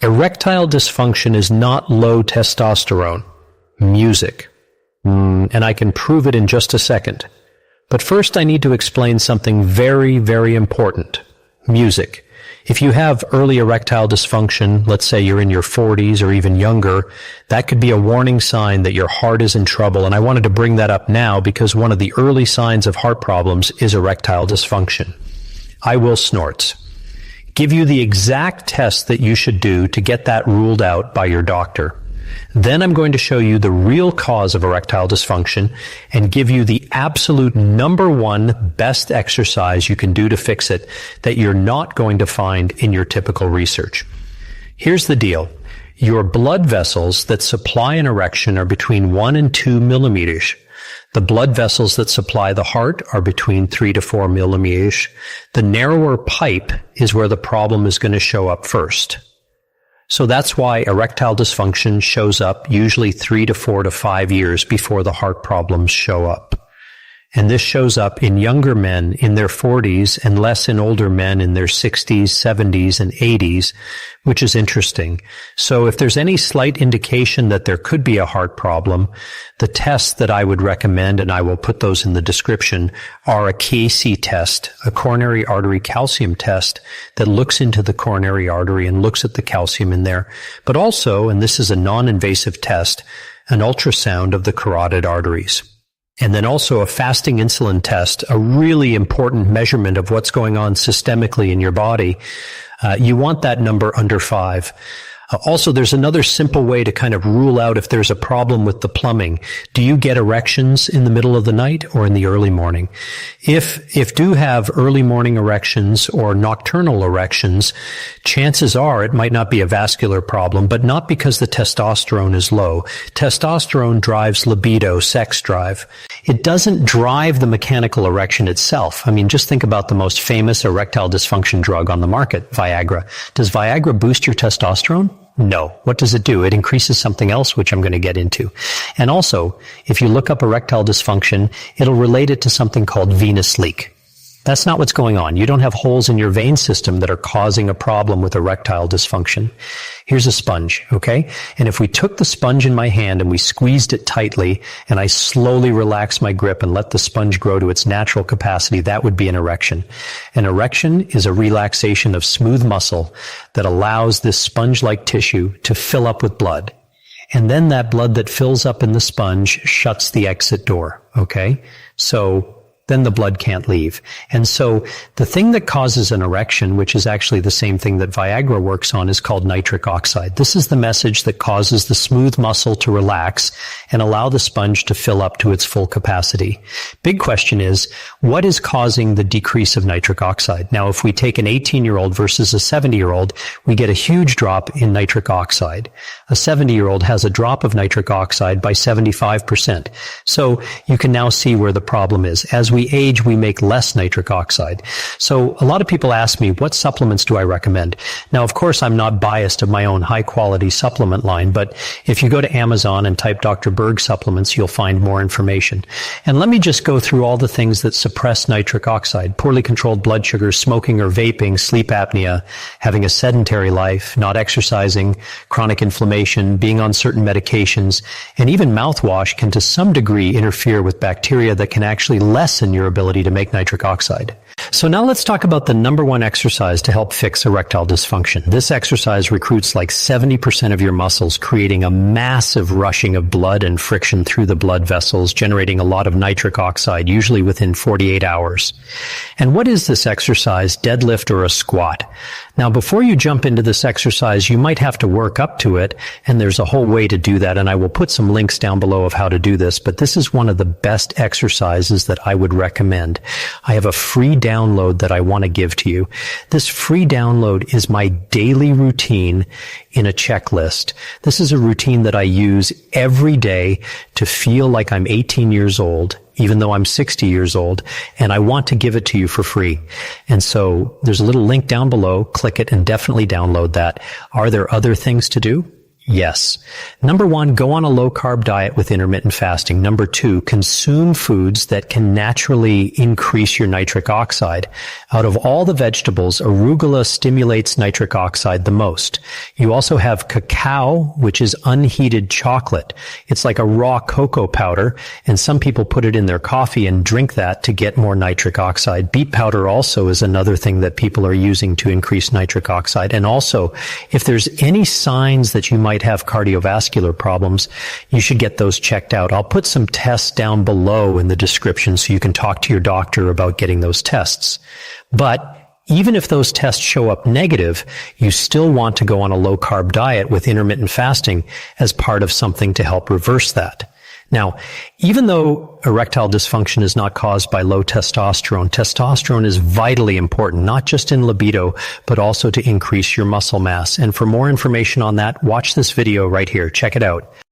Erectile dysfunction is not low testosterone. Music. And I can prove it in just a second. But first I need to explain something very, very important. Music. If you have early erectile dysfunction, let's say you're in your 40s or even younger, that could be a warning sign that your heart is in trouble. And I wanted to bring that up now because one of the early signs of heart problems is erectile dysfunction. I will snort. Give you the exact test that you should do to get that ruled out by your doctor. Then I'm going to show you the real cause of erectile dysfunction and give you the absolute number one best exercise you can do to fix it that you're not going to find in your typical research. Here's the deal. Your blood vessels that supply an erection are between 1 and 2 millimeters. The blood vessels that supply the heart are between 3 to 4 millimeters. The narrower pipe is where the problem is going to show up first. So that's why erectile dysfunction shows up usually 3 to 4 to 5 years before the heart problems show up. And this shows up in younger men in their 40s and less in older men in their 60s, 70s, and 80s, which is interesting. So if there's any slight indication that there could be a heart problem, the tests that I would recommend, and I will put those in the description, are a KC test, a coronary artery calcium test that looks into the coronary artery and looks at the calcium in there. But also, and this is a non-invasive test, an ultrasound of the carotid arteries. And then also a fasting insulin test, a really important measurement of what's going on systemically in your body. You want that number under 5. Also, there's another simple way to kind of rule out if there's a problem with the plumbing. Do you get erections in the middle of the night or in the early morning? If do have early morning erections or nocturnal erections, chances are it might not be a vascular problem, but not because the testosterone is low. Testosterone drives libido, sex drive. It doesn't drive the mechanical erection itself. I mean, just think about the most famous erectile dysfunction drug on the market, Viagra. Does Viagra boost your testosterone? No. What does it do? It increases something else, which I'm going to get into. And also, if you look up erectile dysfunction, it'll relate it to something called venous leak. That's not what's going on. You don't have holes in your vein system that are causing a problem with erectile dysfunction. Here's a sponge, okay? And if we took the sponge in my hand and we squeezed it tightly and I slowly relax my grip and let the sponge grow to its natural capacity, that would be an erection. An erection is a relaxation of smooth muscle that allows this sponge-like tissue to fill up with blood. And then that blood that fills up in the sponge shuts the exit door, okay? So then the blood can't leave. And so the thing that causes an erection, which is actually the same thing that Viagra works on, is called nitric oxide. This is the message that causes the smooth muscle to relax and allow the sponge to fill up to its full capacity. Big question is, what is causing the decrease of nitric oxide? Now, if we take an 18-year-old versus a 70-year-old, we get a huge drop in nitric oxide. A 70-year-old has a drop of nitric oxide by 75%. So you can now see where the problem is. As we age, we make less nitric oxide. So a lot of people ask me, what supplements do I recommend? Now, of course, I'm not biased of my own high-quality supplement line, but if you go to Amazon and type Dr. Berg supplements, you'll find more information. And let me just go through all the things that suppress nitric oxide: poorly controlled blood sugar, smoking or vaping, sleep apnea, having a sedentary life, not exercising, chronic inflammation, being on certain medications, and even mouthwash can to some degree interfere with bacteria that can actually lessen your ability to make nitric oxide. So now let's talk about the number one exercise to help fix erectile dysfunction. This exercise recruits like 70% of your muscles, creating a massive rushing of blood and friction through the blood vessels, generating a lot of nitric oxide, usually within 48 hours. And what is this exercise, deadlift or a squat? Now, before you jump into this exercise, you might have to work up to it, and there's a whole way to do that, and I will put some links down below of how to do this, but this is one of the best exercises that I would recommend. I have a free download that I want to give to you. This free download is my daily routine in a checklist. This is a routine that I use every day to feel like I'm 18 years old, even though I'm 60 years old, and I want to give it to you for free. And so there's a little link down below. Click it and definitely download that. Are there other things to do? Yes. Number 1, go on a low-carb diet with intermittent fasting. Number 2, consume foods that can naturally increase your nitric oxide. Out of all the vegetables, arugula stimulates nitric oxide the most. You also have cacao, which is unheated chocolate. It's like a raw cocoa powder, and some people put it in their coffee and drink that to get more nitric oxide. Beet powder also is another thing that people are using to increase nitric oxide. And also, if there's any signs that you might have cardiovascular problems, you should get those checked out. I'll put some tests down below in the description so you can talk to your doctor about getting those tests. But even if those tests show up negative, you still want to go on a low-carb diet with intermittent fasting as part of something to help reverse that. Now, even though erectile dysfunction is not caused by low testosterone, testosterone is vitally important, not just in libido, but also to increase your muscle mass. And for more information on that, watch this video right here. Check it out.